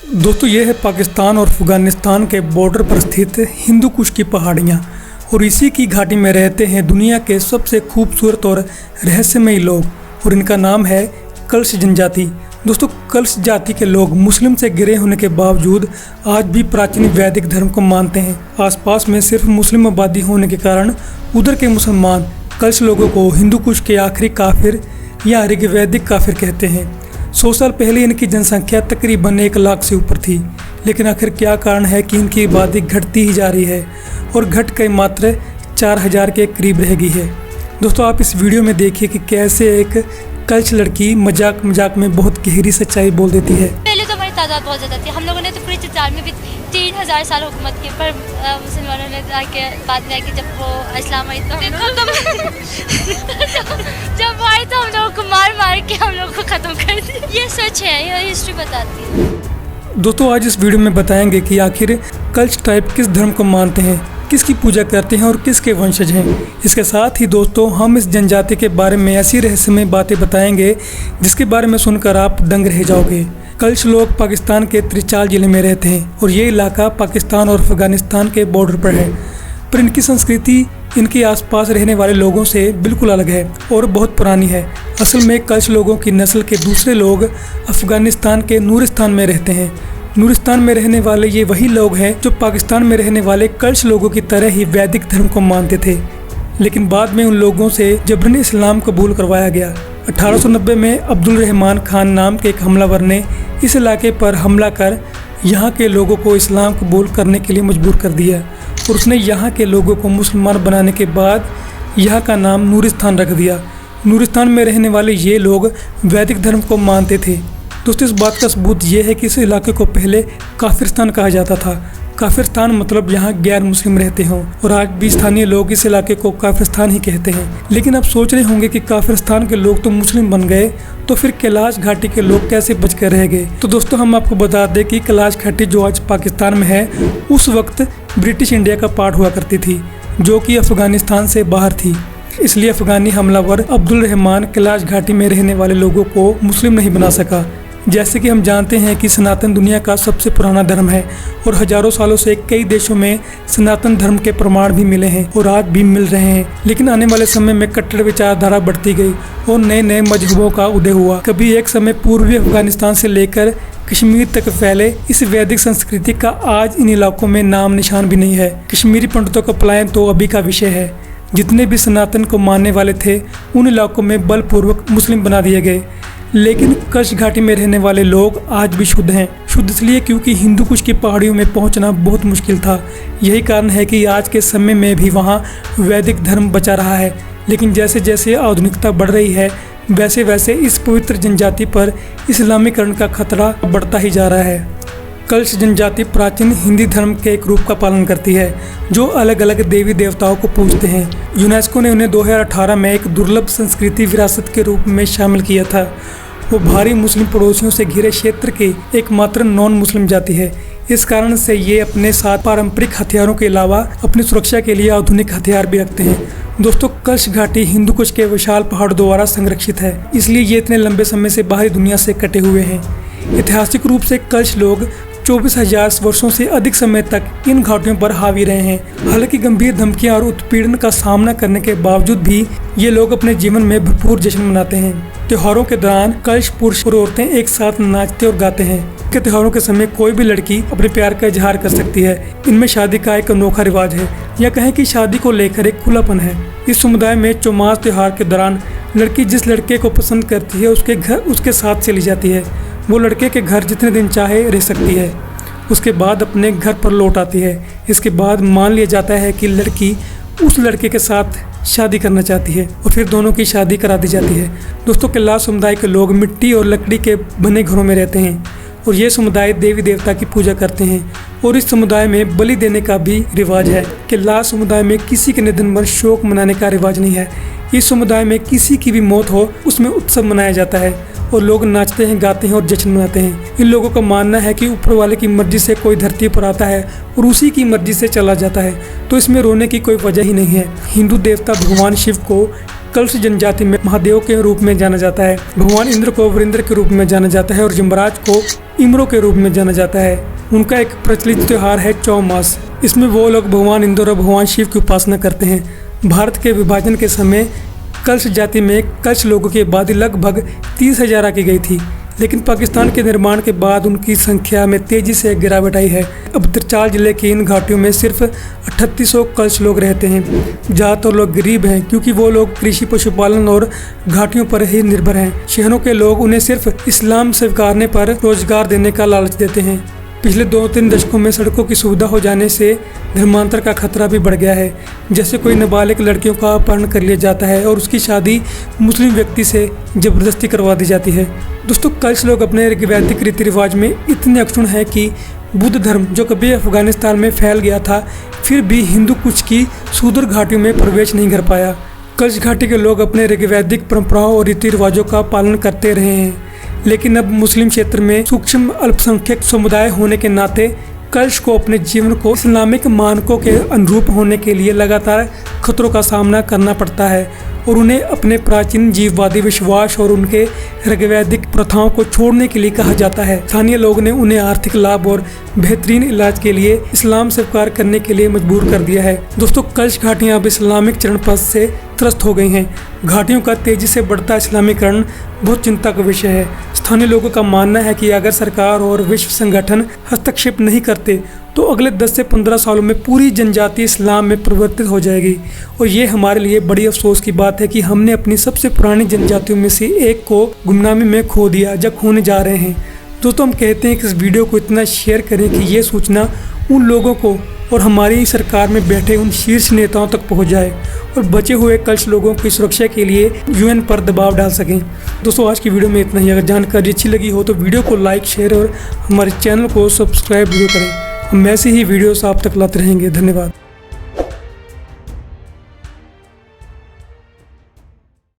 दोस्तों ये है पाकिस्तान और अफ़गानिस्तान के बॉर्डर पर स्थित हिंदू कुश की पहाड़ियाँ और इसी की घाटी में रहते हैं दुनिया के सबसे खूबसूरत और रहस्यमयी लोग और इनका नाम है कल्श जनजाति। दोस्तों कल्श जाति के लोग मुस्लिम से घिरे होने के बावजूद आज भी प्राचीन वैदिक धर्म को मानते हैं। आसपास में सिर्फ मुस्लिम आबादी होने के कारण उधर के मुसलमान कल्श लोगों को हिंदू कुश के आखिरी काफिर या ऋग्वैदिक काफिर कहते हैं। 100 साल पहले इनकी जनसंख्या तकरीबन 1 लाख से ऊपर थी, लेकिन आखिर क्या कारण है कि इनकी आबादी घटती ही जा रही है और घट कर मात्र 4000 के करीब रह गई है। दोस्तों आप इस वीडियो में देखिए कि कैसे एक कल्श लड़की मजाक मजाक में बहुत गहरी सच्चाई बोल देती है। पहले तो हमारी तादाद बहुत ज़्यादा थी, हम लोगों ने तो पूरे चित्राल में भी 3000 साल हुकूमत की, पर मुसलमानों ने आके बाद में आके जब वो इस्लाम आई तो जब आए तो हम लोगों को मार मार के हम लोगों को ख़त्म कर दिया। ये सच है, ये हिस्ट्री बताती है। दोस्तों आज इस वीडियो में बताएंगे कि आखिर कल्श टाइप किस धर्म को मानते हैं, किसकी पूजा करते हैं और किसके वंशज हैं। इसके साथ ही दोस्तों हम इस जनजाति के बारे में ऐसी रहस्यमय बातें बताएंगे जिसके बारे में सुनकर आप दंग रह जाओगे। कल्श लोग पाकिस्तान के त्रिचाल जिले में रहते हैं और ये इलाका पाकिस्तान और अफगानिस्तान के बॉर्डर पर है, पर इनकी संस्कृति इनके आसपास रहने वाले लोगों से बिल्कुल अलग है और बहुत पुरानी है। असल में कल्श लोगों की नस्ल के दूसरे लोग अफगानिस्तान के नूरिस्तान में रहते हैं। नूरिस्तान में रहने वाले ये वही लोग हैं जो पाकिस्तान में रहने वाले कल्श लोगों की तरह ही वैदिक धर्म को मानते थे, लेकिन बाद में उन लोगों से जबरन इस्लाम कबूल करवाया गया। 1890 में अब्दुल रहमान खान नाम के एक हमलावर ने इस इलाके पर हमला कर यहाँ के लोगों को इस्लाम कबूल करने के लिए मजबूर कर दिया और उसने यहाँ के लोगों को मुसलमान बनाने के बाद यहाँ का नाम नूरिस्तान रख दिया। नूरिस्तान में रहने वाले ये लोग वैदिक धर्म को मानते थे। दोस्तों इस बात का सबूत ये है कि इस इलाके को पहले काफिरस्तान कहा जाता था। काफिरस्तान मतलब यहाँ गैर मुस्लिम रहते हों, और आज भी स्थानीय लोग इस इलाके को काफिरस्तान ही कहते हैं। लेकिन आप सोच रहे होंगे कि काफिरस्तान के लोग तो मुस्लिम बन गए, तो फिर कैलाश घाटी के लोग कैसे बच कर रह गए। तो दोस्तों हम आपको बता दें कि कैलाश घाटी जो आज पाकिस्तान में है उस वक्त ब्रिटिश इंडिया का पार्ट हुआ करती थी, जो कि अफगानिस्तान से बाहर थी। इसलिए अफगानी हमलावर अब्दुल रहमान कैलाश घाटी में रहने वाले लोगों को मुस्लिम नहीं बना सका। जैसे कि हम जानते हैं कि सनातन दुनिया का सबसे पुराना धर्म है और हजारों सालों से कई देशों में सनातन धर्म के प्रमाण भी मिले हैं और आज भी मिल रहे हैं। लेकिन आने वाले समय में कट्टर विचारधारा बढ़ती गई और नए नए मजहबों का उदय हुआ। कभी एक समय पूर्वी अफगानिस्तान से लेकर कश्मीर तक फैले इस वैदिक संस्कृति का आज इन इलाकों में नाम निशान भी नहीं है। कश्मीरी पंडितों का पलायन तो अभी का विषय है। जितने भी सनातन को मानने वाले थे उन इलाकों में बलपूर्वक मुस्लिम बना दिए गए। लेकिन कल्श घाटी में रहने वाले लोग आज भी शुद्ध हैं। शुद्ध इसलिए क्योंकि हिंदू कुश की पहाड़ियों में पहुंचना बहुत मुश्किल था। यही कारण है कि आज के समय में भी वहां वैदिक धर्म बचा रहा है। लेकिन जैसे जैसे आधुनिकता बढ़ रही है वैसे वैसे इस पवित्र जनजाति पर इस्लामीकरण का खतरा बढ़ता ही जा रहा है। कल्श जनजाति प्राचीन हिंदी धर्म के एक रूप का पालन करती है जो अलग अलग देवी देवताओं को पूजते हैं। यूनेस्को ने उन्हें 2018 में एक दुर्लभ संस्कृति विरासत के रूप में शामिल किया था। वो भारी मुस्लिम पड़ोसियों से घिरे क्षेत्र की एकमात्र नॉन मुस्लिम जाति है। इस कारण से ये अपने साथ पारंपरिक हथियारों के अलावा अपनी सुरक्षा के लिए आधुनिक हथियार भी रखते हैं। दोस्तों कल्श घाटी हिंदू कुश के विशाल पहाड़ द्वारा संरक्षित है, इसलिए ये इतने लंबे समय से बाहरी दुनिया से कटे हुए हैं। ऐतिहासिक रूप से कल्श लोग 24,000 वर्षों से अधिक समय तक इन घाटियों पर हावी रहे हैं। हालांकि गंभीर धमकियां और उत्पीड़न का सामना करने के बावजूद भी ये लोग अपने जीवन में भरपूर जश्न मनाते हैं। त्योहारों के दौरान कल्श पुरुष और औरतें एक साथ नाचते और गाते हैं। के त्योहारों के समय कोई भी लड़की अपने प्यार का इजहार कर सकती है। इनमें शादी का एक अनोखा रिवाज है, या कहें कि शादी को लेकर एक खुलापन है। इस समुदाय में चौमास त्योहार के दौरान लड़की जिस लड़के को पसंद करती है उसके घर उसके साथ चली जाती है। वो लड़के के घर जितने दिन चाहे रह सकती है, उसके बाद अपने घर पर लौट आती है। इसके बाद मान लिया जाता है कि लड़की उस लड़के के साथ शादी करना चाहती है और फिर दोनों की शादी करा दी जाती है। दोस्तों कैलाश समुदाय के लोग मिट्टी और लकड़ी के बने घरों में रहते हैं और ये समुदाय देवी देवता की पूजा करते हैं और इस समुदाय में बलि देने का भी रिवाज है। कैलाश समुदाय में किसी के निधन पर शोक मनाने का रिवाज नहीं है। इस समुदाय में किसी की भी मौत हो उसमें उत्सव मनाया जाता है और लोग नाचते हैं, गाते हैं और जश्न मनाते हैं। इन लोगों का मानना है कि ऊपर वाले की मर्जी से कोई धरती पर आता है और उसी की मर्जी से चला जाता है, तो इसमें रोने की कोई वजह ही नहीं है। हिंदू देवता भगवान शिव को कल्श जनजाति में महादेव के रूप में जाना जाता है। भगवान इंद्र को वरिंद्र के रूप में जाना जाता है और यमराज को इम्रो के रूप में जाना जाता है। उनका एक प्रचलित त्योहार है चौ मास। इसमें वो लोग भगवान इंद्र और भगवान शिव की उपासना करते हैं। भारत के विभाजन के समय कल्श जाति में कल्श लोगों की आबादी लगभग 30,000 आकी गई थी, लेकिन पाकिस्तान के निर्माण के बाद उनकी संख्या में तेजी से गिरावट आई है। अब तिरचाल जिले की इन घाटियों में सिर्फ 3800 कल्श लोग रहते हैं। ज़्यादातर लोग गरीब हैं क्योंकि वो लोग कृषि, पशुपालन और घाटियों पर ही निर्भर हैं। शहरों के लोग उन्हें सिर्फ इस्लाम स्वीकारने पर रोजगार देने का लालच देते हैं। पिछले 2-3 दशकों में सड़कों की सुविधा हो जाने से धर्मांतर का खतरा भी बढ़ गया है। जैसे कोई नाबालिग लड़कियों का अपहरण कर लिया जाता है और उसकी शादी मुस्लिम व्यक्ति से ज़बरदस्ती करवा दी जाती है। दोस्तों, कल्श लोग अपने वैदिक रीति रिवाज में इतने अक्षुण्ण हैं कि बुद्ध धर्म जो कभी अफगानिस्तान में फैल गया था, फिर भी हिंदू कुश की सुदूर घाटियों में प्रवेश नहीं कर पाया। कल्श घाटी के लोग अपने वैदिक परंपराओं और रीति रिवाजों का पालन करते रहे हैं, लेकिन अब मुस्लिम क्षेत्र में सूक्ष्म अल्पसंख्यक समुदाय होने के नाते कल्श को अपने जीवन को इस्लामिक मानकों के अनुरूप होने के लिए लगातार खतरों का सामना करना पड़ता है और उन्हें अपने प्राचीन जीववादी विश्वास और उनके ऋग्वैदिक प्रथाओं को छोड़ने के लिए कहा जाता है। स्थानीय लोग ने उन्हें आर्थिक लाभ और बेहतरीन इलाज के लिए इस्लाम स्वीकार करने के लिए मजबूर कर दिया है। दोस्तों, कल्श घाटियां अब इस्लामिक चरणपथ से त्रस्त हो गई हैं। घाटियों का तेजी से बढ़ता इस्लामीकरण बहुत चिंता का विषय है। स्थानीय लोगों का मानना है कि अगर सरकार और विश्व संगठन हस्तक्षेप नहीं करते तो अगले 10 से 15 सालों में पूरी जनजाति इस्लाम में परिवर्तित हो जाएगी। और ये हमारे लिए बड़ी अफसोस की बात है कि हमने अपनी सबसे पुरानी जनजातियों में से एक को गुमनामी में खो दिया, जब खोने जा रहे हैं। दोस्तों, हम कहते हैं कि इस वीडियो को इतना शेयर करें कि ये सूचना उन लोगों को और हमारी सरकार में बैठे उन शीर्ष नेताओं तक पहुंच जाए और बचे हुए कल्श लोगों की सुरक्षा के लिए यूएन पर दबाव डाल सकें। दोस्तों, आज की वीडियो में इतना ही। अगर जानकारी अच्छी लगी हो तो वीडियो को लाइक, शेयर और हमारे चैनल को सब्सक्राइब जरूर करें। हम ऐसे ही वीडियोस आप तक लाते रहेंगे। धन्यवाद।